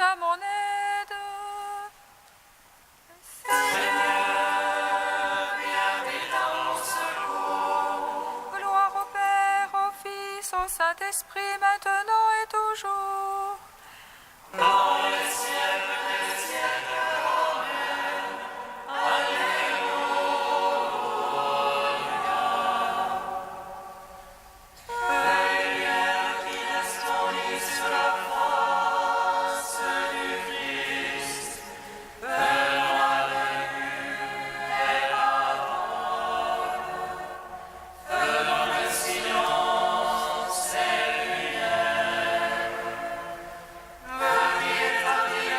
à mon aide. Seigneur, viens vite à mon secours. Gloire au Père, au Fils, au Saint-Esprit, maintenant et toujours. Dans les siècles des siècles. Amen. Alléluia. Lumière qui laisse ton lit sur la face du Christ, fais-moi et la parole. Faisons le silence et lumière. Venez établir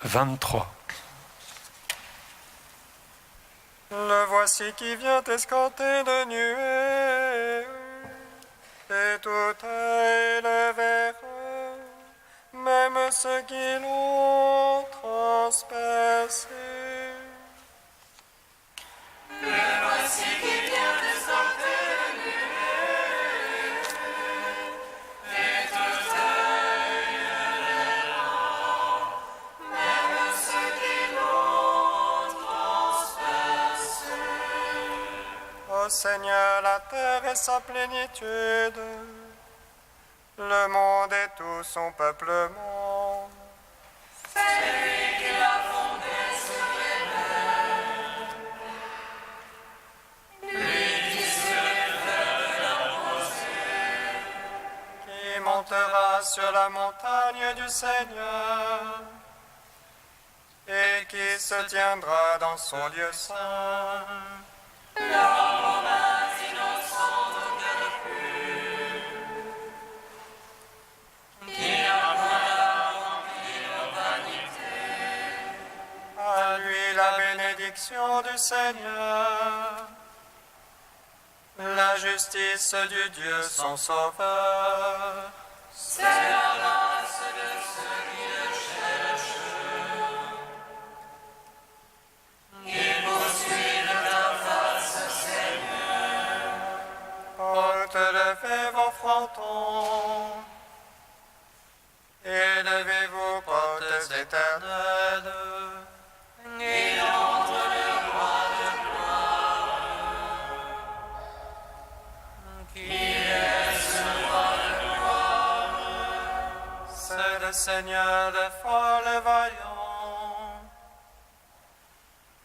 23. Le voici qui vient escanté de nuée, et tout œil le verra, même ceux qui l'ont transpercé. Le voici qui vient escanté de nuée, et tout œil le verra, même ceux qui l'ont transpercé. Ô Seigneur, la terre et sa plénitude, le monde et tout son peuplement. C'est lui qui l'a fondé sur les mers, lui qui sur les fleuves l'a posé, Qui montera sur la montagne du Seigneur, et qui se tiendra dans son lieu saint. leurs mains innocents de cœur pur, qui n'a point à remplir nos vanités. À lui la bénédiction du Seigneur, la justice du Dieu son sauveur. C'est la grâce de ceux qui le cherchent, qui poursuivent ta face, Seigneur. Porte, levez vos frontons, élevez-vous, portes éternelles. Il entre le roi de gloire, qui est ce roi de gloire. C'est le Seigneur le fort, le vaillant,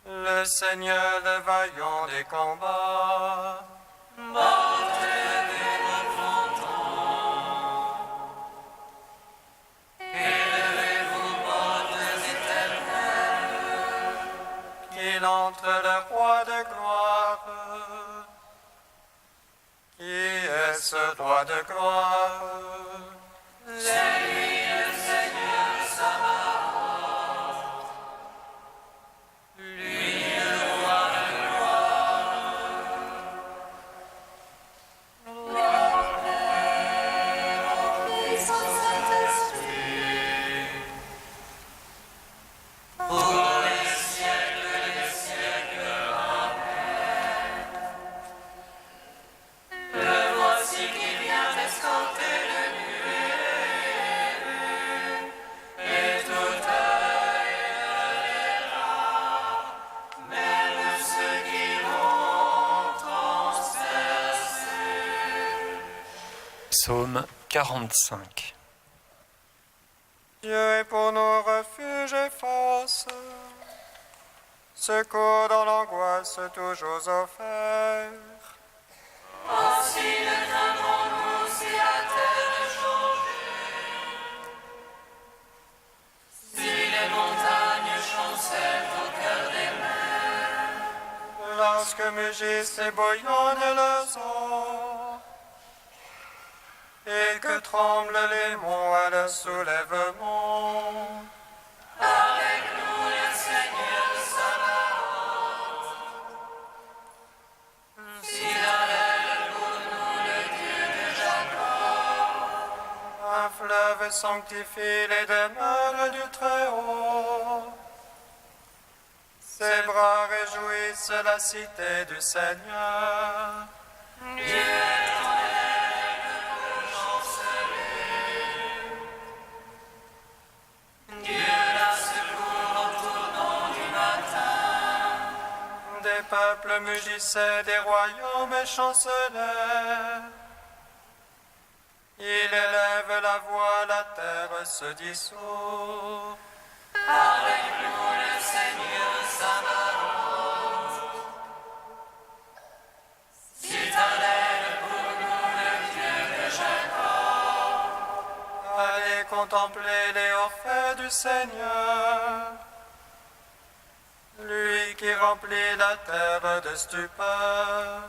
le Seigneur le vaillant des combats. Portez vos frontons, élevez-vous, portes éternelles. Qu'il entre le roi de gloire. Qui est ce roi de gloire? C'est lui le Seigneur Sabaoth, lui le roi de gloire. Gloire au Père, au Fils, au Saint-Esprit, pour les siècles des siècles. Amen. Le voici qui vient escanter le nuée, et tout œil le verra, même ceux qui l'ont transpercé. Psaume 45. Dieu est pour nous refuge et force, secours dans l'angoisse toujours offert. Ainsi ne craindrons-nous si la terre est changée, si les montagnes chancellent au cœur des mers. Lorsque mugissent et bouillonnent leurs eaux, et que tremblent les monts à leur soulèvement. Avec nous le Seigneur Sabaoth, fidèle pour nous le Dieu de Jacob. Un fleuve sanctifie les demeures du Très-Haut. Ses bras réjouissent la cité du Seigneur. Dieu éternel peut chanceler. Dieu la secours au tournant du matin. Des peuples mugissaient, des royaumes chancelaient. Il élève la voix, la terre se dissout. Avec nous le Seigneur Sabaoth, citadelle pour nous le Dieu de Jacob. Allez contempler les hauts faits du Seigneur, lui qui remplit la terre de stupeur.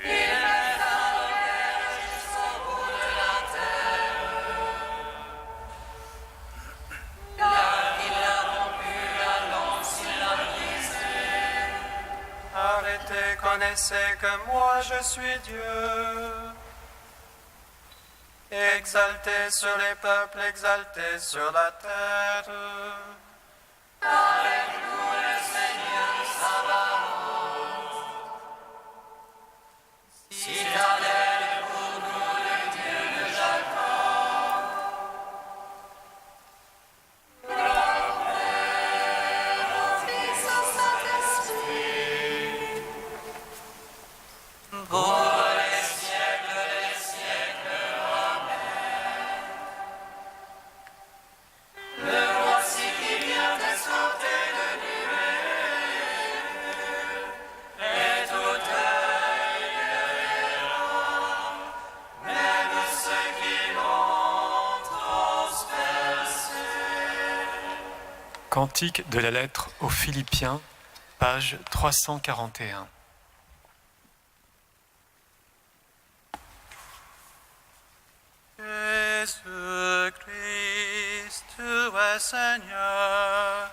Il met un regard jusqu'au bout de la terre, car il a rompu Reconnaissez que moi je suis Dieu. Exalté sur les peuples, exalté sur la terre. Cantique de la lettre aux Philippiens, page 341. Jésus-Christ, tu es Seigneur,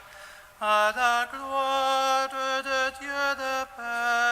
à la gloire de Dieu le Père.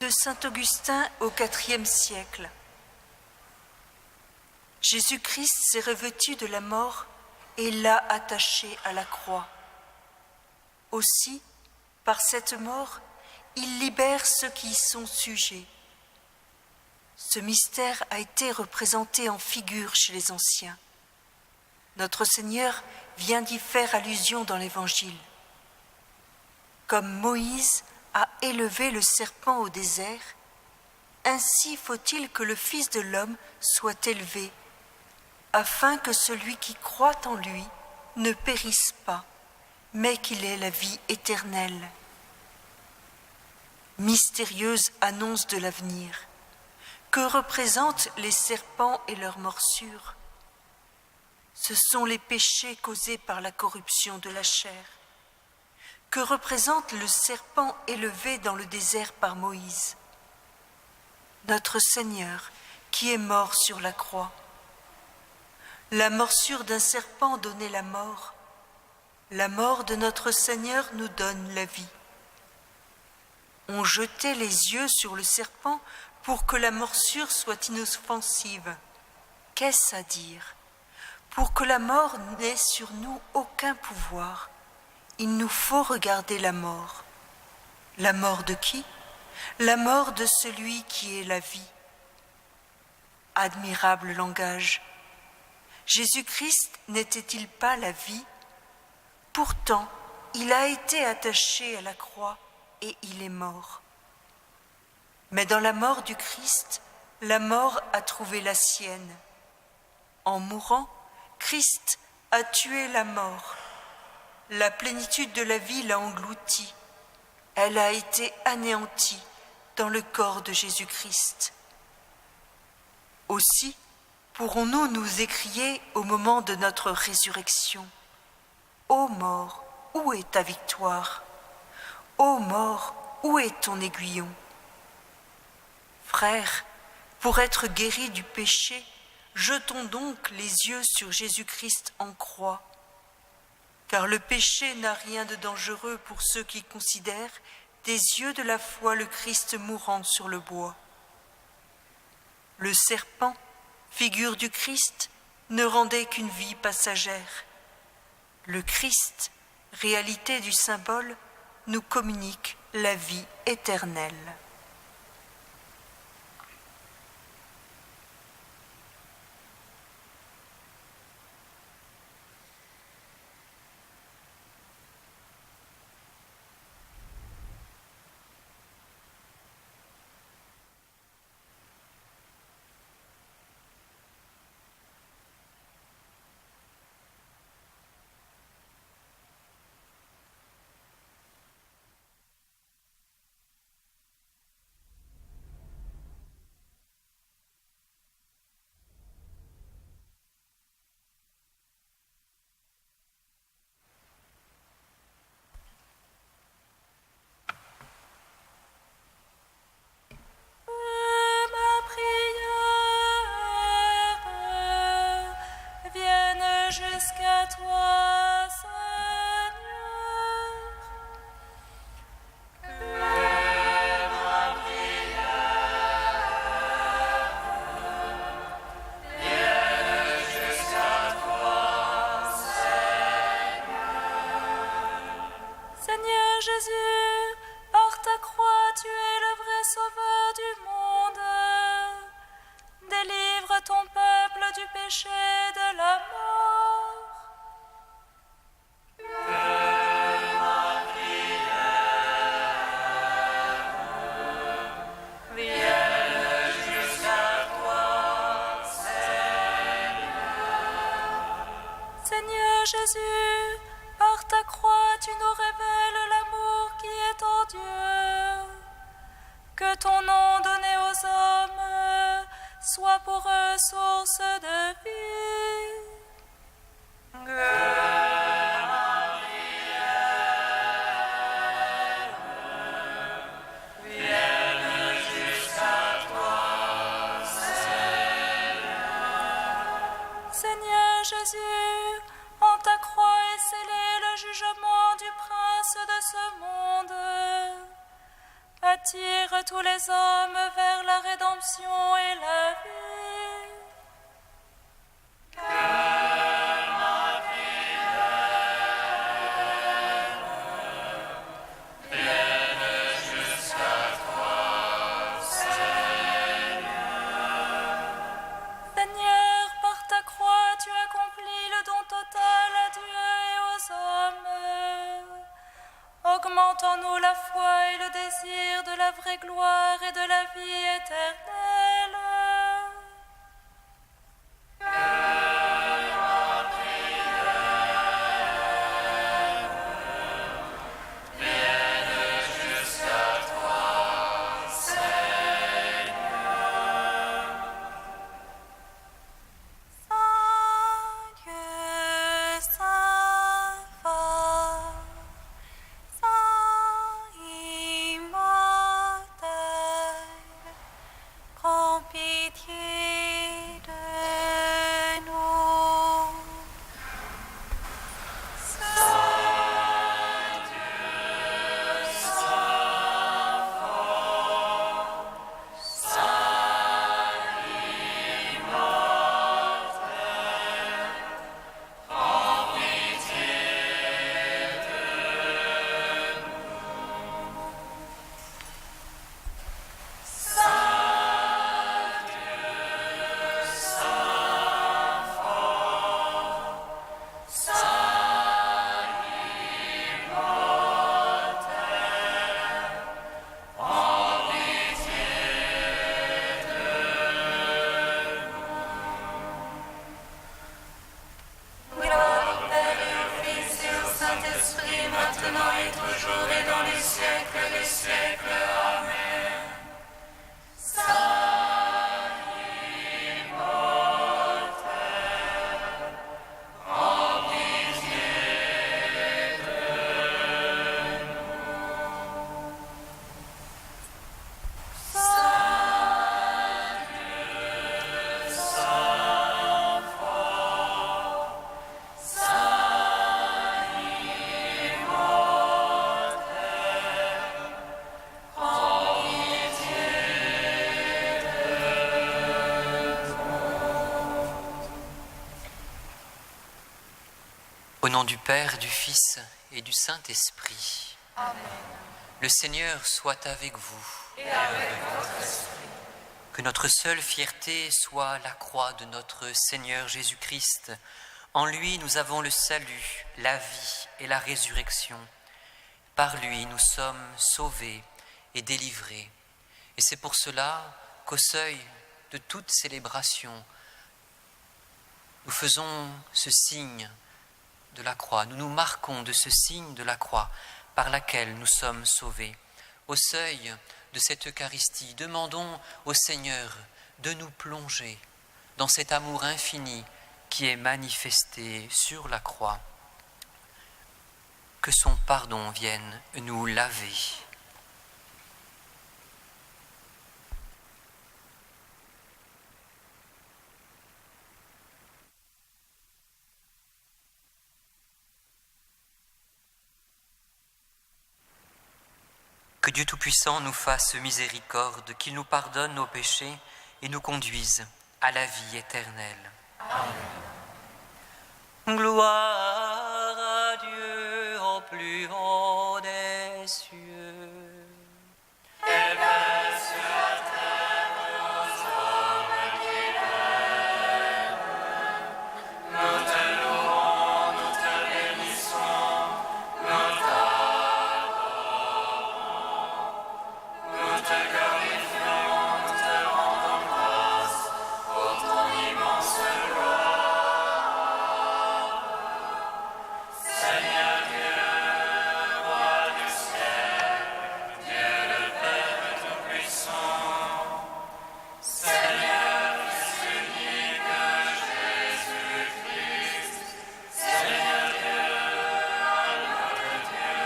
De saint Augustin au IVe siècle. Jésus-Christ s'est revêtu de la mort et l'a attaché à la croix. Aussi, par cette mort, il libère ceux qui y sont sujets. Ce mystère a été représenté en figure chez les anciens. Notre Seigneur vient d'y faire allusion dans l'Évangile. Comme Moïse a élevé le serpent au désert, ainsi faut-il que le Fils de l'homme soit élevé, afin que celui qui croit en lui ne périsse pas, mais qu'il ait la vie éternelle. Mystérieuse annonce de l'avenir, Que représentent les serpents et leurs morsures? Ce sont les péchés causés par la corruption de la chair. Que représente le serpent élevé dans le désert par Moïse? Notre Seigneur qui est mort sur la croix. La morsure d'un serpent donnait la mort. La mort de notre Seigneur nous donne la vie. On jetait les yeux sur le serpent pour que la morsure soit inoffensive. Qu'est-ce à dire? Pour que la mort n'ait sur nous aucun pouvoir, il nous faut regarder la mort. La mort de qui? La mort de celui qui est la vie. Admirable langage. Jésus-Christ n'était-il pas la vie? Pourtant, il a été attaché à la croix et il est mort. Mais dans la mort du Christ, la mort a trouvé la sienne. En mourant, Christ a tué la mort. La plénitude de la vie l'a engloutie. Elle a été anéantie dans le corps de Jésus-Christ. Aussi, pourrons-nous nous écrier au moment de notre résurrection: Ô mort, où est ta victoire? Ô mort, où est ton aiguillon? Frères, pour être guéris du péché, jetons donc les yeux sur Jésus-Christ en croix. Car le péché n'a rien de dangereux pour ceux qui considèrent des yeux de la foi le Christ mourant sur le bois. Le serpent, figure du Christ, ne rendait qu'une vie passagère. Le Christ, réalité du symbole, nous communique la vie éternelle. Jusqu'à toi, Seigneur Jésus, par ta croix, tu es le vrai sauveur du monde. Délivre ton peuple du péché et de la mort. Seigneur Jésus, par ta croix, tu nous révèles l'amour qui est en Dieu. Que ton nom donné aux hommes soit pour eux source de vie. Seigneur Jésus, en ta croix est scellé le jugement du prince de ce monde. Attire tous les hommes vers la rédemption et la vie. Seigneur, par ta croix, tu accomplis le don total à Dieu et aux hommes. Augmente en nous la foi et le désir de la vraie gloire et de la vie éternelle. Au nom du Père, du Fils et du Saint-Esprit. Amen. Le Seigneur soit avec vous. Et avec votre esprit. Que notre seule fierté soit la croix de notre Seigneur Jésus-Christ. En lui, nous avons le salut, la vie et la résurrection. Par lui, nous sommes sauvés et délivrés. Et c'est pour cela qu'au seuil de toute célébration, nous faisons ce signe de la croix. Nous nous marquons de ce signe de la croix par laquelle nous sommes sauvés. Au seuil de cette Eucharistie, demandons au Seigneur de nous plonger dans cet amour infini qui est manifesté sur la croix. Que son pardon vienne nous laver. Que Dieu Tout-Puissant nous fasse miséricorde, qu'il nous pardonne nos péchés et nous conduise à la vie éternelle. Amen. Gloire à Dieu au plus haut des cieux. Élève sur la terre aux hommes qu'il aime. Nous te louons, nous te bénissons, nous t'adorons. Nous te glorifions, nous te rendons grâce pour ton immense gloire. Seigneur Dieu, roi du ciel, Dieu le Père Tout-Puissant, Seigneur Fils unique Jésus-Christ, Seigneur Dieu, notre Dieu,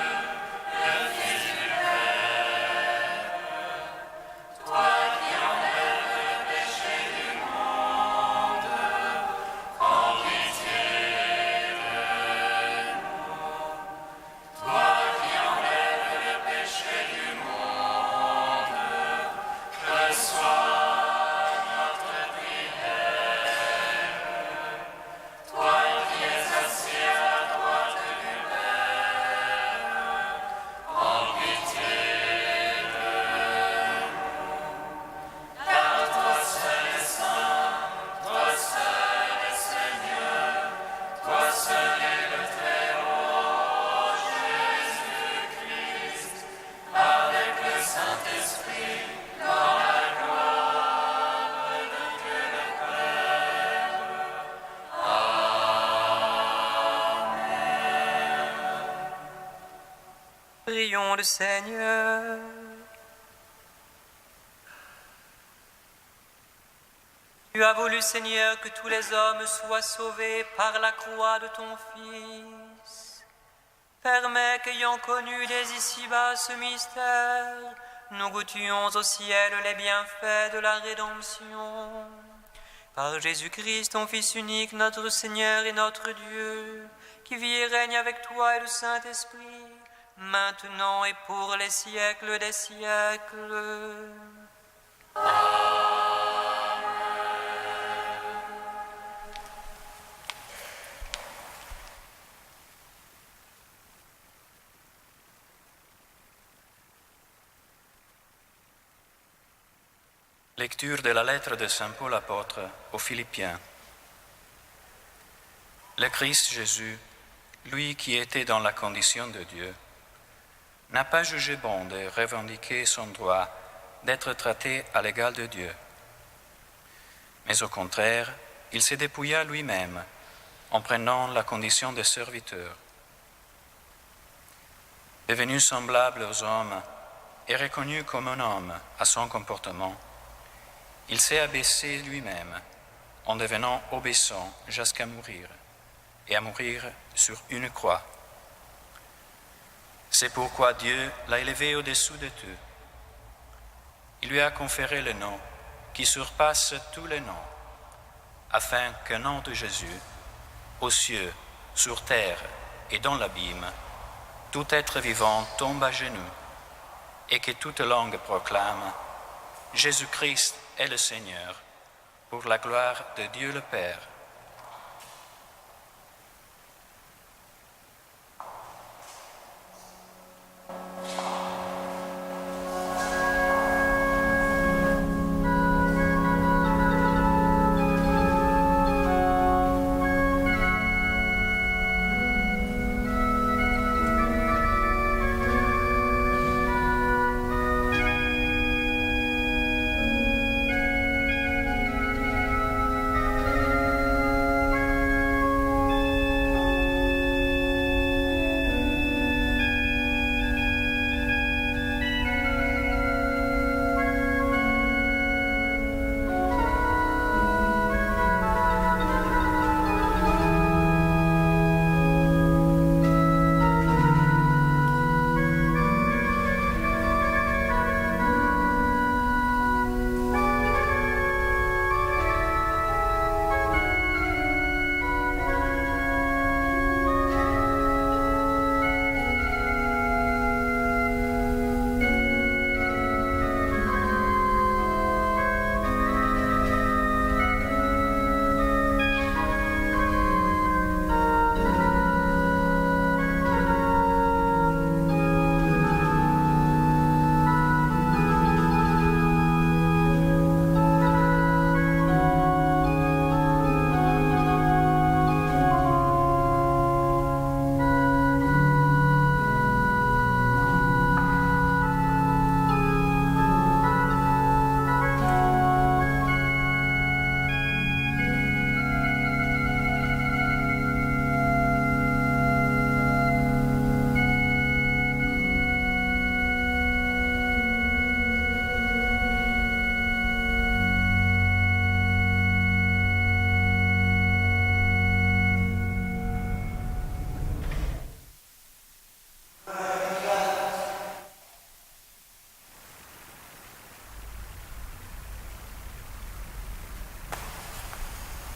le Fils du Père, toi qui enlèves le péché du monde, prends pitié de nous. Toi qui enlèves le péché du monde, reçois notre prière. Toi qui es assis à la droite du Père, prends pitié de nous. Car toi seul est saint, toi seul est Seigneur, toi seul est le Très-Haut Jésus-Christ, avec le Saint-Esprit, dans la gloire de Dieu le Père. Prions le Seigneur. Tu as voulu, Seigneur, que tous les hommes soient sauvés par la croix de ton Fils. Permets qu'ayant connu dès ici-bas ce mystère, nous goûtions au ciel les bienfaits de la rédemption. Par Jésus-Christ, ton Fils unique, notre Seigneur et notre Dieu, qui vit et règne avec toi et le Saint-Esprit, maintenant et pour les siècles des siècles. Lecture de la lettre de Saint Paul apôtre aux Philippiens. Le Christ Jésus, lui qui était dans la condition de Dieu, n'a pas jugé bon de revendiquer son droit d'être traité à l'égal de Dieu. Mais au contraire, il s'est dépouilla lui-même en prenant la condition de serviteur. Devenu semblable aux hommes et reconnu comme un homme à son comportement, il s'est abaissé lui-même en devenant obéissant jusqu'à mourir, et à mourir sur une croix. C'est pourquoi Dieu l'a élevé au-dessous de tout. Il lui a conféré le nom qui surpasse tous les noms, afin qu'un nom de Jésus, aux cieux, sur terre et dans l'abîme, tout être vivant tombe à genoux, et que toute langue proclame « Jésus-Christ est le Seigneur, pour la gloire de Dieu le Père.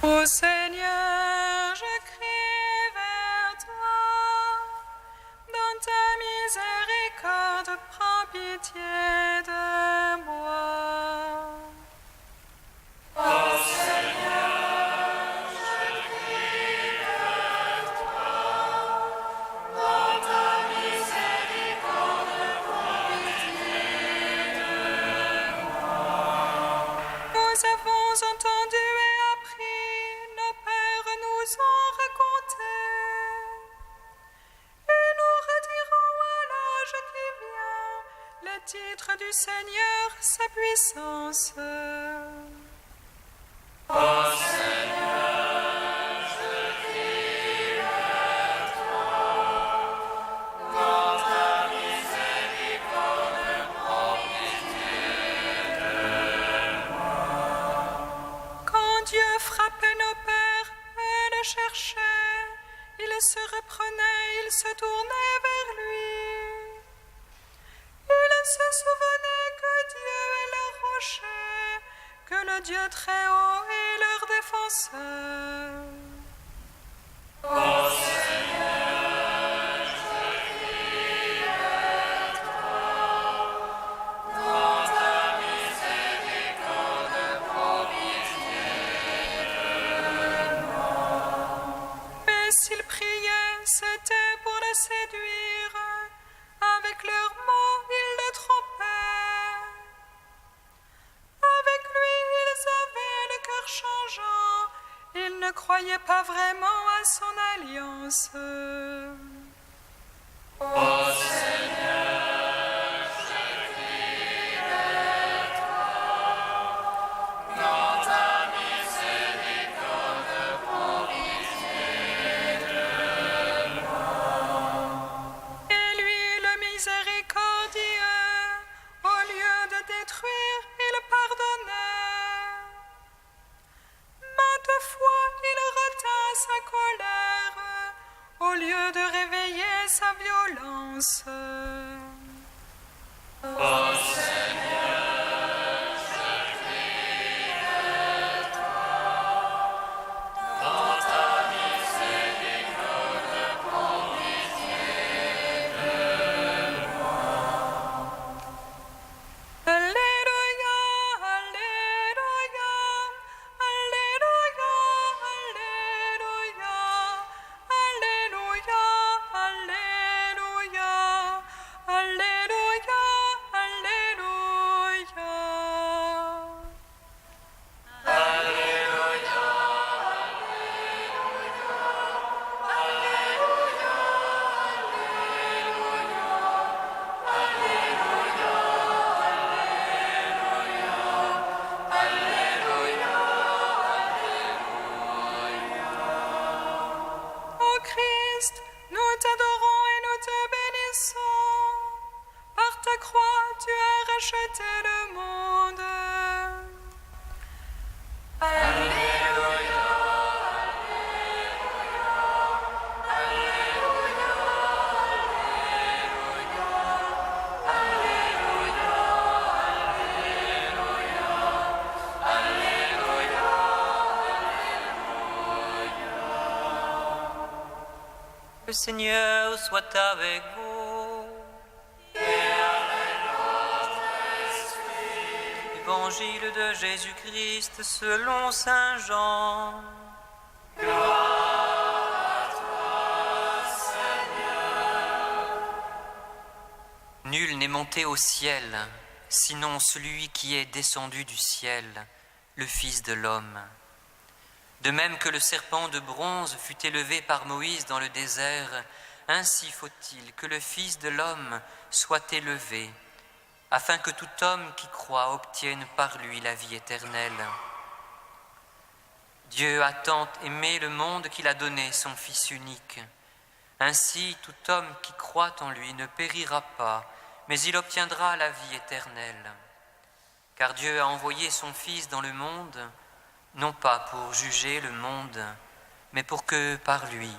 Ô Seigneur, je crie vers toi. Dans ta miséricorde, prends pitié de moi. Nous avons entendu et appris, nos pères nous ont raconté, et nous redirons à l'âge qui vient les titres du Seigneur, sa puissance. Quand Dieu frappait nos pères et le cherchait, il se reprenait, il se tournait vers lui. Il se souvenait que Dieu est leur rocher, que le Dieu très haut est leur défenseur. Mais s'ils priaient, c'était pour le séduire. Avec leurs mots, ils le trompaient. Avec lui, ils avaient le cœur changeant. Ils ne croyaient pas vraiment à son alliance. Et lui, le miséricordieux, au lieu de détruire, il pardonnait. Maintes fois, il retint sa colère, au lieu de réveiller sa violence. Alléluia, Alléluia, Alléluia, Alléluia, Alléluia, Alléluia, Alléluia, Alléluia. Ô Christ, nous t'adorons et nous te bénissons. Par ta croix, tu as racheté le monde. Le Seigneur soit avec vous. Évangile de Jésus-Christ selon Saint Jean. Nul n'est monté au ciel, sinon celui qui est descendu du ciel, le Fils de l'homme. De même que le serpent de bronze fut élevé par Moïse dans le désert, ainsi faut-il que le Fils de l'homme soit élevé, afin que tout homme qui croit obtienne par lui la vie éternelle. Dieu a tant aimé le monde qu'il a donné son Fils unique. Ainsi, tout homme qui croit en lui ne périra pas, mais il obtiendra la vie éternelle. Car Dieu a envoyé son Fils dans le monde, non pas pour juger le monde, mais pour que par lui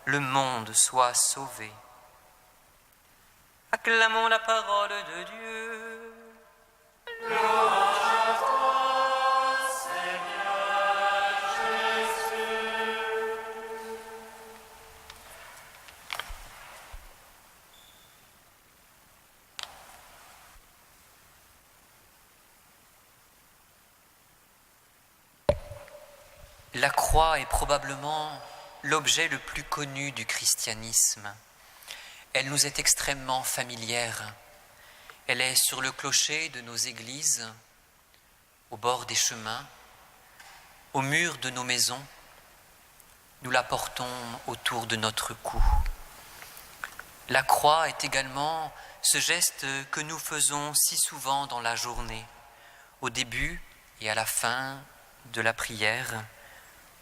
le monde soit sauvé. Acclamons la parole de Dieu. Louange à toi, Seigneur Jésus. La croix est probablement l'objet le plus connu du christianisme. Elle nous est extrêmement familière. Elle est sur le clocher de nos églises, au bord des chemins, au mur de nos maisons. Nous la portons autour de notre cou. La croix est également ce geste que nous faisons si souvent dans la journée, au début et à la fin de la prière,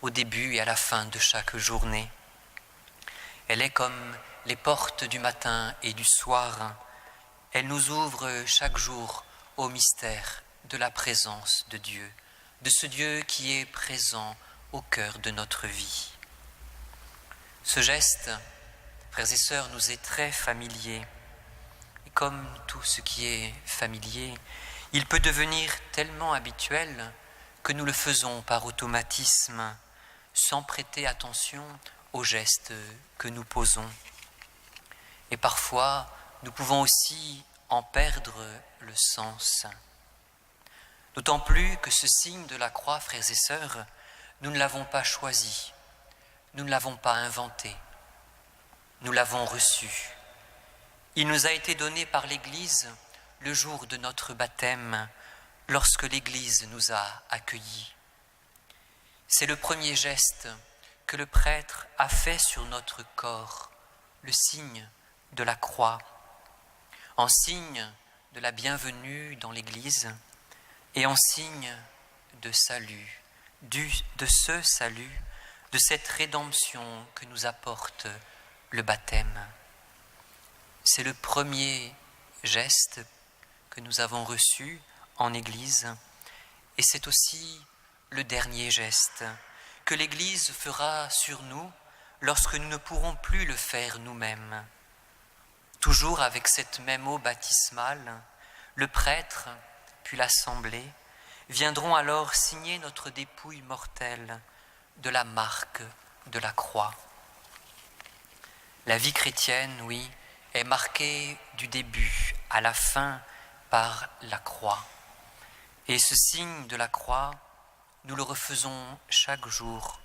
au début et à la fin de chaque journée. Elle est comme les portes du matin et du soir. Elle nous ouvre chaque jour au mystère de la présence de Dieu, de ce Dieu qui est présent au cœur de notre vie. Ce geste, frères et sœurs, nous est très familier. Et comme tout ce qui est familier, il peut devenir tellement habituel que nous le faisons par automatisme, sans prêter attention aux gestes que nous posons. Et parfois, nous pouvons aussi en perdre le sens. D'autant plus que ce signe de la croix, frères et sœurs, nous ne l'avons pas choisi, nous ne l'avons pas inventé, nous l'avons reçu. Il nous a été donné par l'Église le jour de notre baptême, lorsque l'Église nous a accueillis. C'est le premier geste que le prêtre a fait sur notre corps, le signe de la croix, en signe de la bienvenue dans l'Église et en signe de salut, de ce salut, de cette rédemption que nous apporte le baptême. C'est le premier geste que nous avons reçu en Église et c'est aussi le dernier geste que l'Église fera sur nous lorsque nous ne pourrons plus le faire nous-mêmes. Toujours avec cette même eau baptismale, le prêtre puis l'assemblée viendront alors signer notre dépouille mortelle de la marque de la croix. La vie chrétienne, oui, est marquée du début à la fin par la croix. Et ce signe de la croix, nous le refaisons chaque jour.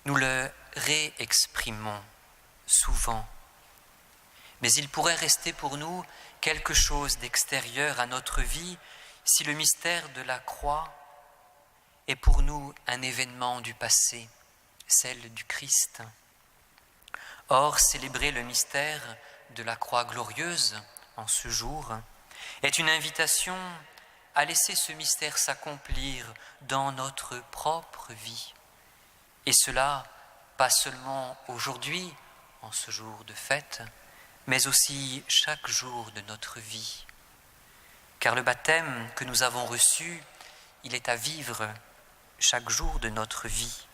Nous le réexprimons souvent. Mais il pourrait rester pour nous quelque chose d'extérieur à notre vie si le mystère de la croix est pour nous un événement du passé, celle du Christ. Or, célébrer le mystère de la croix glorieuse en ce jour est une invitation à laisser ce mystère s'accomplir dans notre propre vie. Et cela, pas seulement aujourd'hui, en ce jour de fête, mais aussi chaque jour de notre vie. Car le baptême que nous avons reçu, il est à vivre chaque jour de notre vie.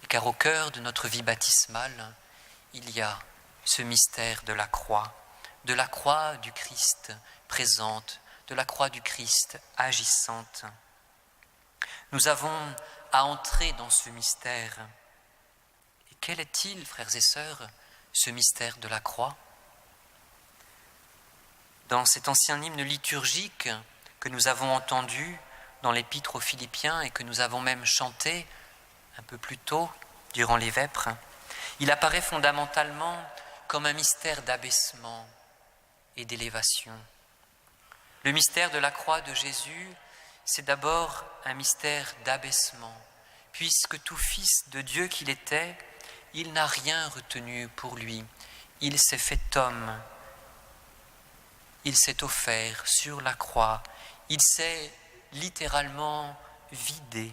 Car au cœur de notre vie baptismale, il y a ce mystère de la croix du Christ présente, de la croix du Christ agissante. Nous avons à entrer dans ce mystère. Et quel est-il, frères et sœurs, ce mystère de la croix? Dans cet ancien hymne liturgique que nous avons entendu dans l'Épître aux Philippiens et que nous avons même chanté un peu plus tôt durant les vêpres, il apparaît fondamentalement comme un mystère d'abaissement et d'élévation. Le mystère de la croix de Jésus, c'est d'abord un mystère d'abaissement, puisque tout fils de Dieu qu'il était, il n'a rien retenu pour lui. Il s'est fait homme, il s'est offert sur la croix, il s'est littéralement vidé.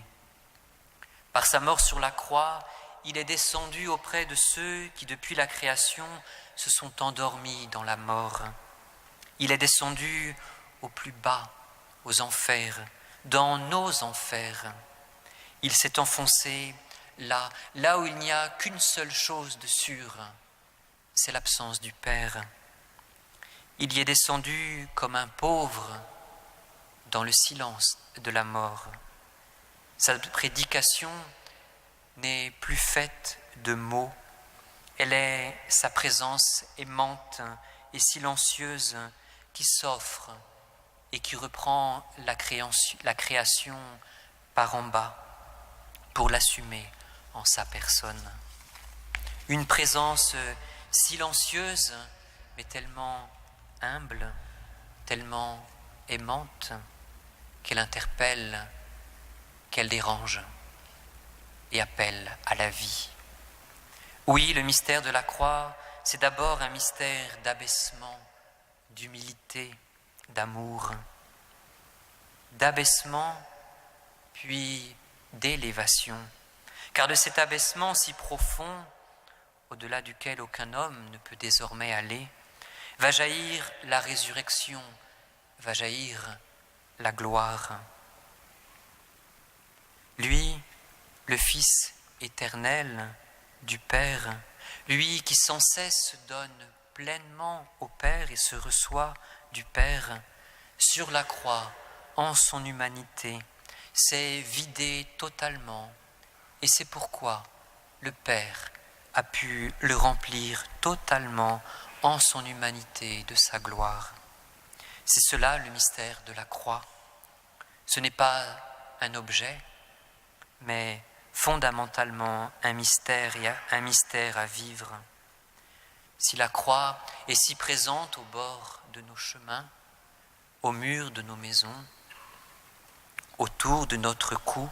Par sa mort sur la croix, il est descendu auprès de ceux qui, depuis la création, se sont endormis dans la mort. Il est descendu au plus bas, aux enfers, dans nos enfers. Il s'est enfoncé là où il n'y a qu'une seule chose de sûre, c'est l'absence du Père. Il y est descendu comme un pauvre dans le silence de la mort. Sa prédication n'est plus faite de mots. Sa présence aimante et silencieuse qui s'offre et qui reprend la création par en bas pour l'assumer en sa personne. Une présence silencieuse, mais tellement humble, tellement aimante, qu'elle interpelle, qu'elle dérange et appelle à la vie. Oui, le mystère de la croix, c'est d'abord un mystère d'abaissement, d'humilité, d'amour, d'abaissement, puis d'élévation. Car de cet abaissement si profond, au-delà duquel aucun homme ne peut désormais aller, va jaillir la résurrection, va jaillir la gloire. Lui, le Fils éternel du Père, lui qui sans cesse se donne pleinement au Père et se reçoit du Père, sur la croix, en son humanité, s'est vidé totalement, et c'est pourquoi le Père a pu le remplir totalement en son humanité de sa gloire. C'est cela le mystère de la croix. Ce n'est pas un objet, mais fondamentalement un mystère et un mystère à vivre. Si la croix est si présente au bord de nos chemins, au mur de nos maisons, autour de notre cou,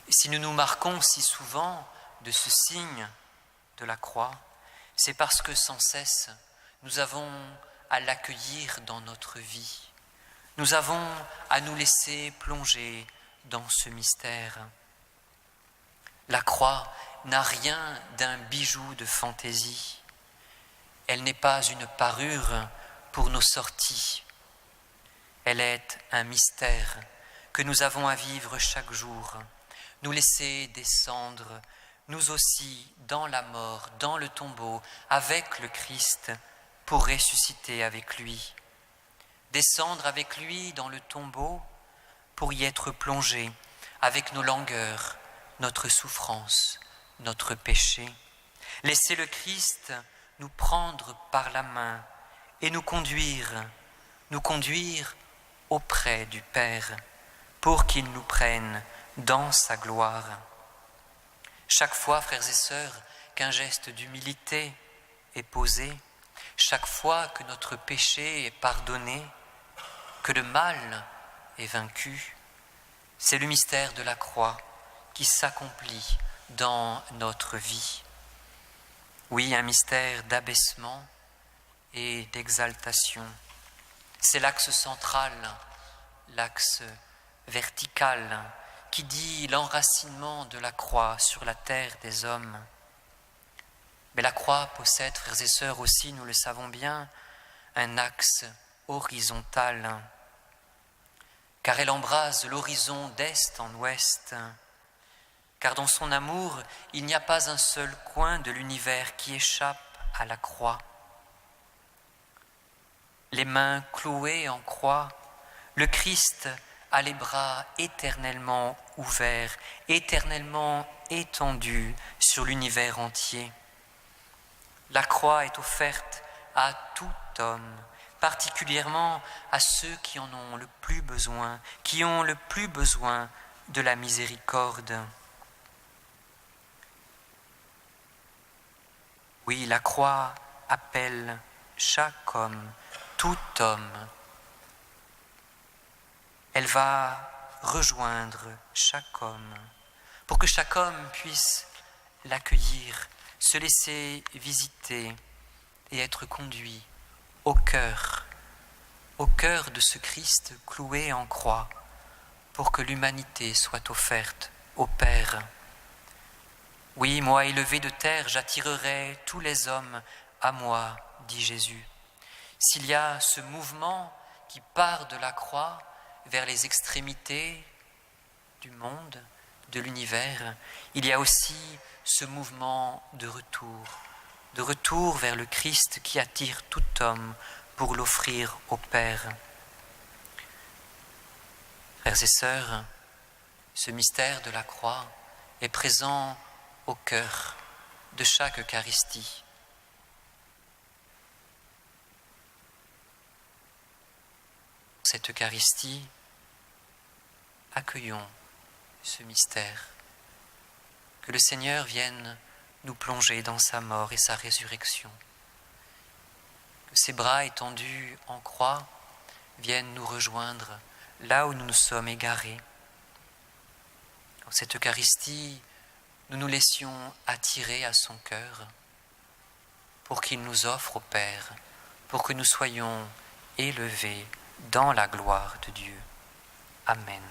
et si nous nous marquons si souvent de ce signe de la croix, c'est parce que sans cesse nous avons à l'accueillir dans notre vie. Nous avons à nous laisser plonger dans ce mystère. La croix n'a rien d'un bijou de fantaisie. Elle n'est pas une parure pour nos sorties. Elle est un mystère que nous avons à vivre chaque jour, nous laisser descendre, nous aussi, dans la mort, dans le tombeau, avec le Christ, pour ressusciter avec lui. Descendre avec lui dans le tombeau, pour y être plongé avec nos langueurs, notre souffrance, notre péché. Laisser le Christ nous prendre par la main et nous conduire auprès du Père, pour qu'il nous prenne dans sa gloire. Chaque fois, frères et sœurs, qu'un geste d'humilité est posé, chaque fois que notre péché est pardonné, que le mal est vaincu, c'est le mystère de la croix qui s'accomplit dans notre vie. Oui, un mystère d'abaissement et d'exaltation. C'est l'axe central, l'axe vertical, qui dit l'enracinement de la croix sur la terre des hommes. Mais la croix possède, frères et sœurs, aussi, nous le savons bien, un axe horizontal, car elle embrase l'horizon d'est en ouest, car dans son amour, il n'y a pas un seul coin de l'univers qui échappe à la croix. Les mains clouées en croix, le Christ a les bras éternellement ouverts, éternellement étendus sur l'univers entier. La croix est offerte à tout homme, particulièrement à ceux qui en ont le plus besoin, qui ont le plus besoin de la miséricorde. Oui, la croix appelle chaque homme, tout homme. Elle va rejoindre chaque homme pour que chaque homme puisse l'accueillir, se laisser visiter et être conduit au cœur de ce Christ cloué en croix, pour que l'humanité soit offerte au Père. Oui, moi, élevé de terre, j'attirerai tous les hommes à moi, dit Jésus. S'il y a ce mouvement qui part de la croix vers les extrémités du monde, de l'univers, il y a aussi ce mouvement de retour vers le Christ qui attire tout homme pour l'offrir au Père. Frères et sœurs, ce mystère de la croix est présent au cœur de chaque Eucharistie. Cette Eucharistie, accueillons ce mystère. Que le Seigneur vienne nous plonger dans sa mort et sa résurrection. Que ses bras étendus en croix viennent nous rejoindre là où nous nous sommes égarés. Dans cette Eucharistie, nous nous laissions attirer à son cœur pour qu'il nous offre au Père, pour que nous soyons élevés dans la gloire de Dieu. Amen.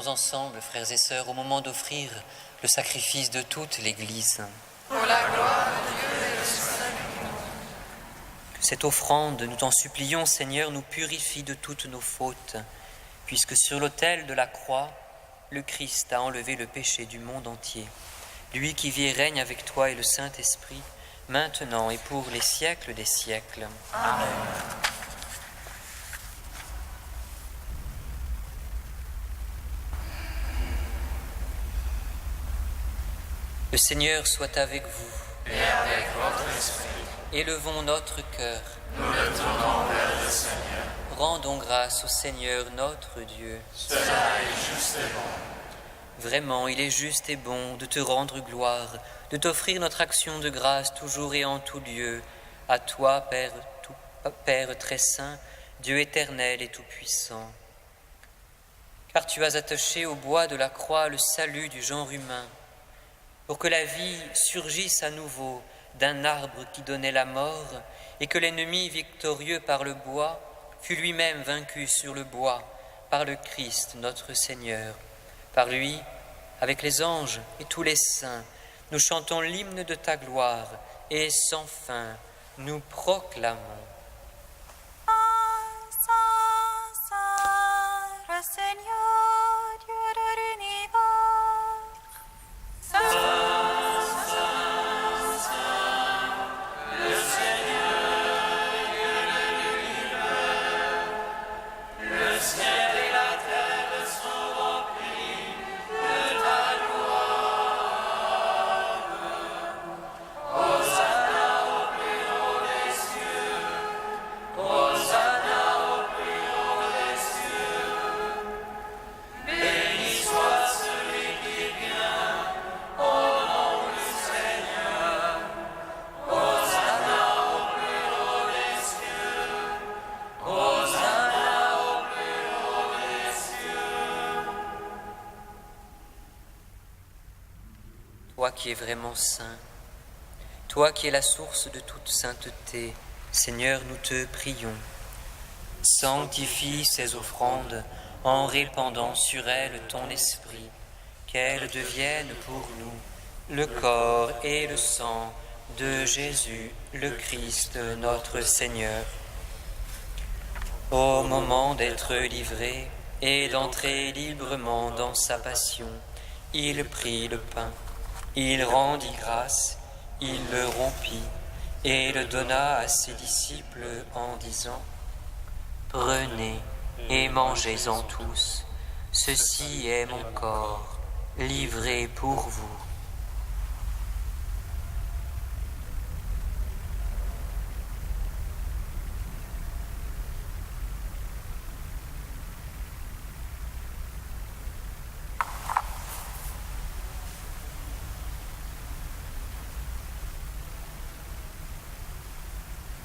Ensemble, frères et sœurs, au moment d'offrir le sacrifice de toute l'Église. Pour la gloire de Dieu et le salut. Que cette offrande, nous t'en supplions, Seigneur, nous purifie de toutes nos fautes, puisque sur l'autel de la croix, le Christ a enlevé le péché du monde entier. Lui qui vit et règne avec toi et le Saint-Esprit, maintenant et pour les siècles des siècles. Amen. Le Seigneur soit avec vous. Et avec votre esprit. Élevons notre cœur. Nous le tournons vers le Seigneur. Rendons grâce au Seigneur notre Dieu. Cela est juste et bon. Vraiment, il est juste et bon de te rendre gloire, de t'offrir notre action de grâce toujours et en tout lieu. À toi, Père très saint, Dieu éternel et tout-puissant. Car tu as attaché au bois de la croix le salut du genre humain, pour que la vie surgisse à nouveau d'un arbre qui donnait la mort, et que l'ennemi victorieux par le bois fût lui-même vaincu sur le bois par le Christ notre Seigneur. Par lui, avec les anges et tous les saints, nous chantons l'hymne de ta gloire, et sans fin nous proclamons. Saint, Saint, le Seigneur, Dieu de l'univers. Toi qui es vraiment saint, toi qui es la source de toute sainteté, Seigneur, nous te prions. Sanctifie ces offrandes en répandant sur elles ton esprit, qu'elles deviennent pour nous le corps et le sang de Jésus, le Christ, notre Seigneur. Au moment d'être livré et d'entrer librement dans sa passion, il prit le pain. Il rendit grâce, il le rompit et le donna à ses disciples en disant : « Prenez et mangez-en tous, ceci est mon corps, livré pour vous. »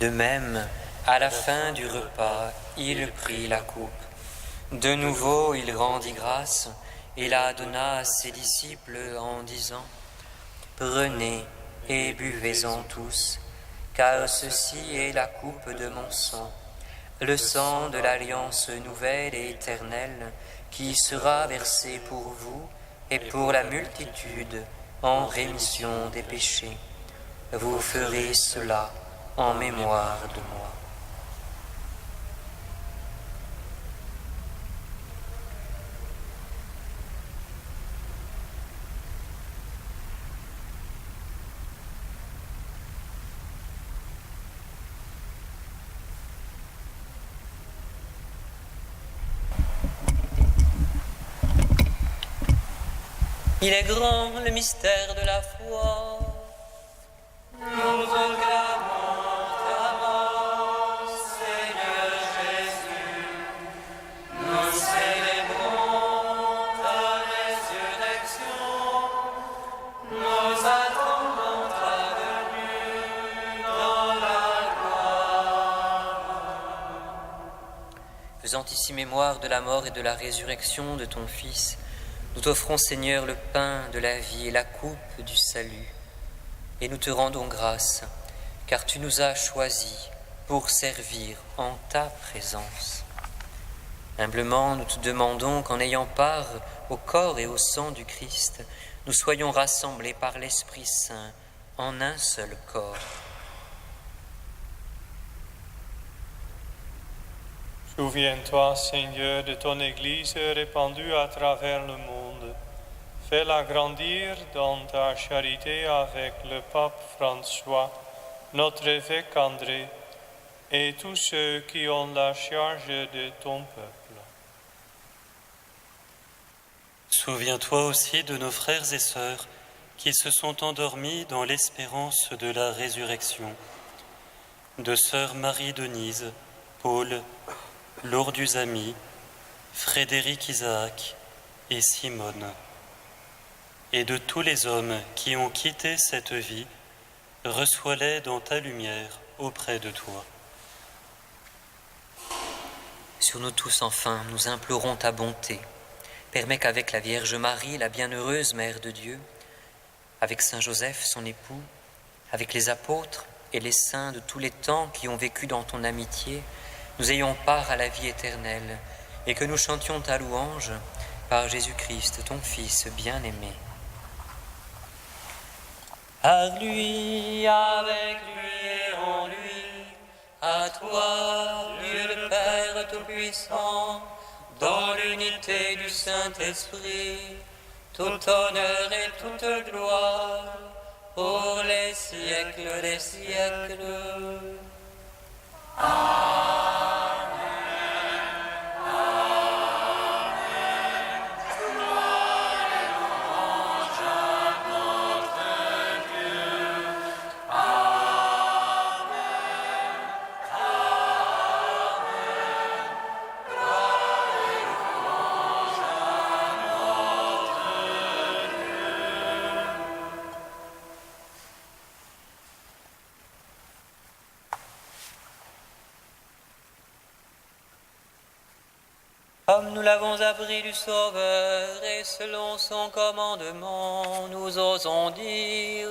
De même, à la fin du repas, il prit la coupe. De nouveau, il rendit grâce et la donna à ses disciples en disant : « Prenez et buvez-en tous, car ceci est la coupe de mon sang, le sang de l'alliance nouvelle et éternelle, qui sera versé pour vous et pour la multitude en rémission des péchés. Vous ferez cela en mémoire de moi. » Il est grand le mystère de la foi. Nous proclamons ta mort, Seigneur Jésus. Nous célébrons ta résurrection. Nous attendons ta venue dans la gloire. Faisant ici mémoire de la mort et de la résurrection de ton Fils, nous t'offrons, Seigneur, le pain de la vie et la coupe du salut. Et nous te rendons grâce, car tu nous as choisis pour servir en ta présence. Humblement, nous te demandons qu'en ayant part au corps et au sang du Christ, nous soyons rassemblés par l'Esprit Saint en un seul corps. Souviens-toi, Seigneur, de ton Église répandue à travers le monde. Fais-la grandir dans ta charité avec le pape François, notre évêque André, et tous ceux qui ont la charge de ton peuple. Souviens-toi aussi de nos frères et sœurs qui se sont endormis dans l'espérance de la résurrection, de sœur Marie-Denise, Paul, Laure Duzamy, Frédéric Isaac et Simone. et de tous les hommes qui ont quitté cette vie, reçois-les dans ta lumière auprès de toi. Sur nous tous, enfin, nous implorons ta bonté. Permets qu'avec la Vierge Marie, la bienheureuse Mère de Dieu, avec Saint Joseph, son époux, avec les apôtres et les saints de tous les temps qui ont vécu dans ton amitié, nous ayons part à la vie éternelle et que nous chantions ta louange par Jésus-Christ, ton Fils bien-aimé. Par lui, avec lui et en lui, à toi, Dieu le Père Tout-Puissant, dans l'unité du Saint-Esprit, tout honneur et toute gloire, pour les siècles des siècles. Comme nous l'avons appris du Sauveur et selon son commandement, nous osons dire: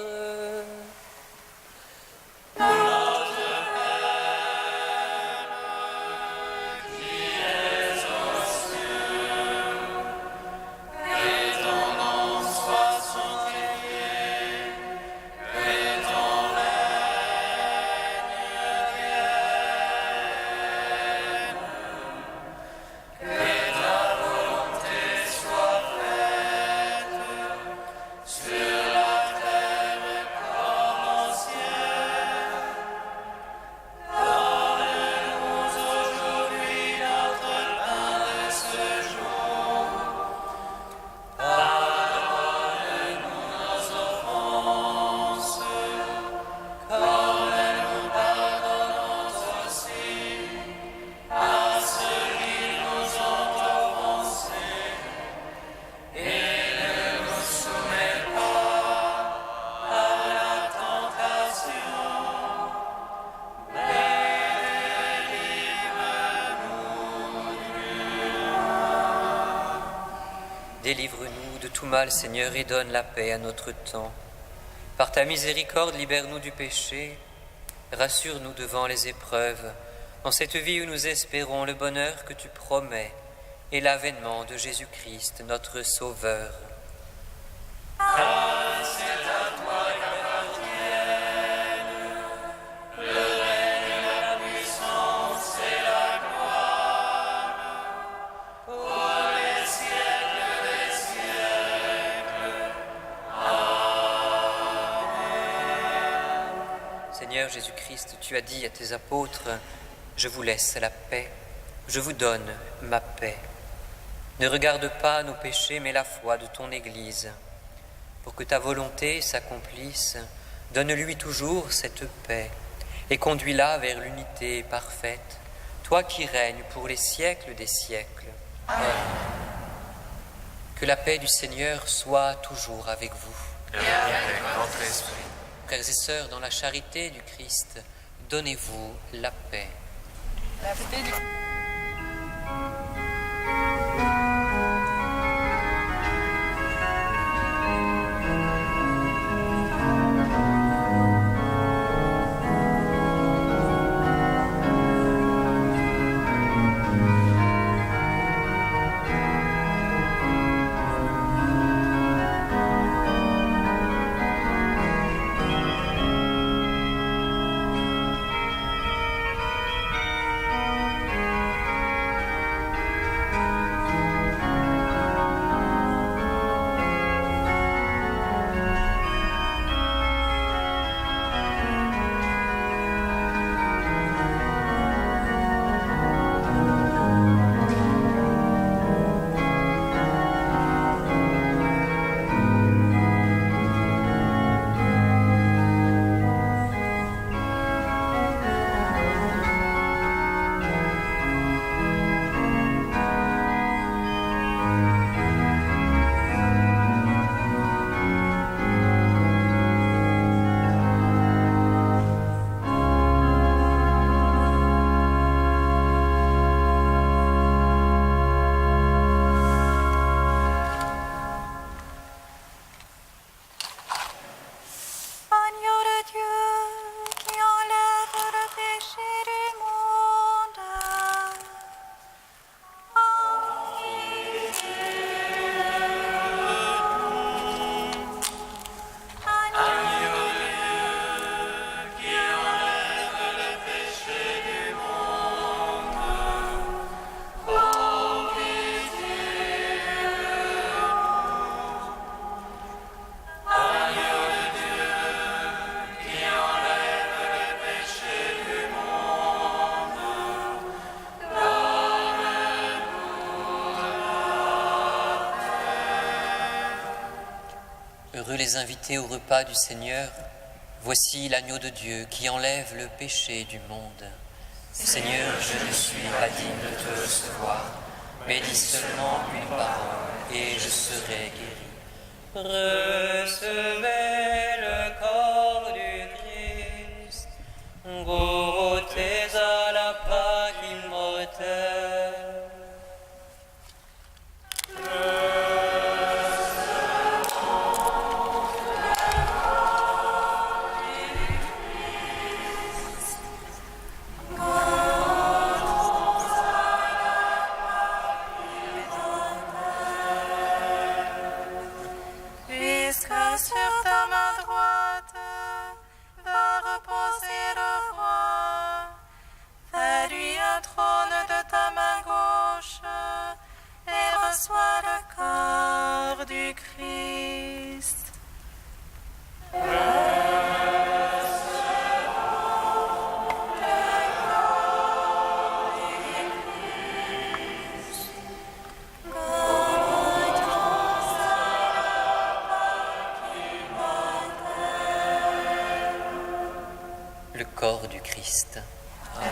Délivre-nous de tout mal, Seigneur, et donne la paix à notre temps. Par ta miséricorde, libère-nous du péché, rassure-nous devant les épreuves, dans cette vie où nous espérons le bonheur que tu promets et l'avènement de Jésus-Christ, notre Sauveur. Seigneur Jésus-Christ, tu as dit à tes apôtres: je vous laisse la paix, je vous donne ma paix. Ne regarde pas nos péchés, mais la foi de ton Église. Pour que ta volonté s'accomplisse, donne-lui toujours cette paix et conduis-la vers l'unité parfaite, toi qui règnes pour les siècles des siècles. Amen. Que la paix du Seigneur soit toujours avec vous. Et avec votre esprit. Frères et sœurs, dans la charité du Christ, donnez-vous la paix. La paix du Heureux les invités au repas du Seigneur. Voici l'agneau de Dieu qui enlève le péché du monde. Seigneur, je ne suis pas digne de te recevoir, mais dis seulement une parole et je serai guéri. Recevez le corps du Christ, goûtez à la Pâque immortelle. Sur ta main droite va reposer le roi. Fais-lui un trône de ta main gauche et reçois le corps du Christ. Le corps du Christ. Amen.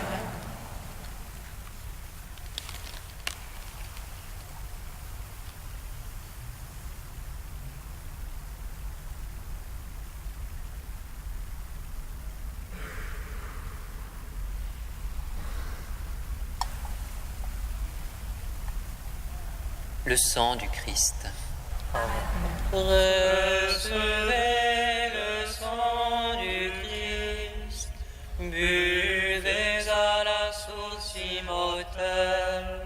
Le sang du Christ. Recevez le sang du Christ, buvez à la source immortelle.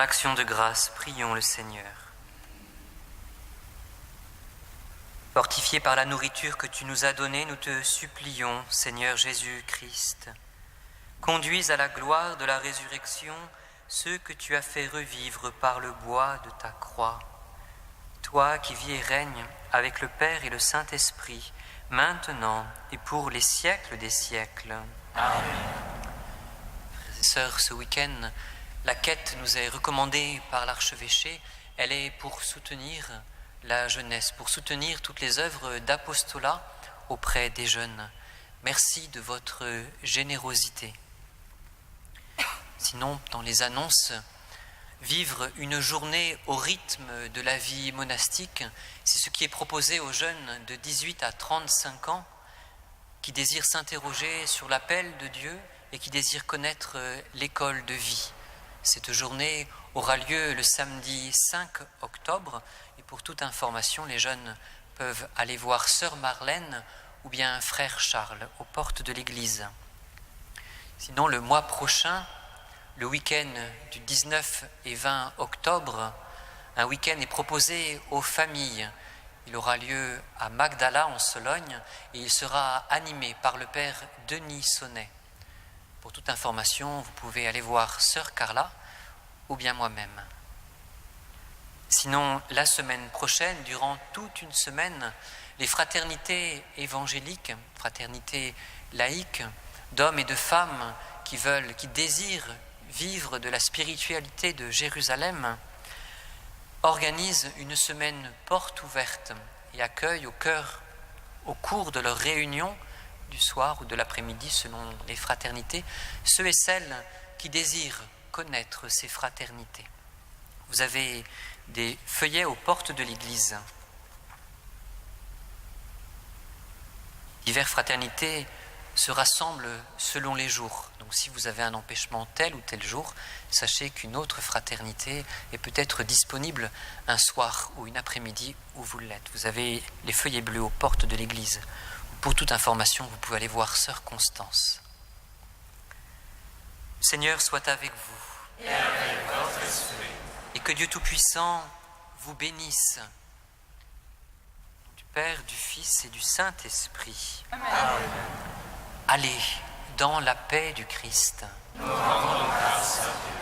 l'action de grâce, prions le Seigneur. Fortifiés par la nourriture que tu nous as donnée, nous te supplions, Seigneur Jésus-Christ, conduise à la gloire de la résurrection ceux que tu as fait revivre par le bois de ta croix. Toi qui vis et règnes avec le Père et le Saint-Esprit, maintenant et pour les siècles des siècles. Amen. Frères et sœurs, ce week-end, la quête nous est recommandée par l'archevêché. Elle est pour soutenir la jeunesse, pour soutenir toutes les œuvres d'apostolat auprès des jeunes. Merci de votre générosité. Sinon, dans les annonces, vivre une journée au rythme de la vie monastique, c'est ce qui est proposé aux jeunes de 18 à 35 ans qui désirent s'interroger sur l'appel de Dieu et qui désirent connaître l'école de vie. Cette journée aura lieu le samedi 5 octobre et pour toute information, les jeunes peuvent aller voir Sœur Marlène ou bien Frère Charles aux portes de l'église. Sinon, le mois prochain, le week-end du 19 et 20 octobre, un week-end est proposé aux familles. Il aura lieu à Magdala en Sologne et il sera animé par le père Denis Sonnet. Pour toute information, vous pouvez aller voir Sœur Carla ou bien moi-même. Sinon, la semaine prochaine, durant toute une semaine, les fraternités évangéliques, fraternités laïques, d'hommes et de femmes qui désirent vivre de la spiritualité de Jérusalem, organisent une semaine porte ouverte et accueillent au cours de leur réunion du soir ou de l'après-midi selon les fraternités, ceux et celles qui désirent connaître ces fraternités. Vous avez des feuillets aux portes de l'église. Diverses fraternités se rassemblent selon les jours. Donc si vous avez un empêchement tel ou tel jour, sachez qu'une autre fraternité est peut-être disponible un soir ou une après-midi où vous l'êtes. Vous avez les feuillets bleus aux portes de l'église. Pour toute information, vous pouvez aller voir Sœur Constance. Le Seigneur soit avec vous. Et avec votre esprit. Et que Dieu Tout-Puissant vous bénisse. Du Père, du Fils et du Saint-Esprit. Amen. Allez dans la paix du Christ. Nous rendons grâce à Dieu.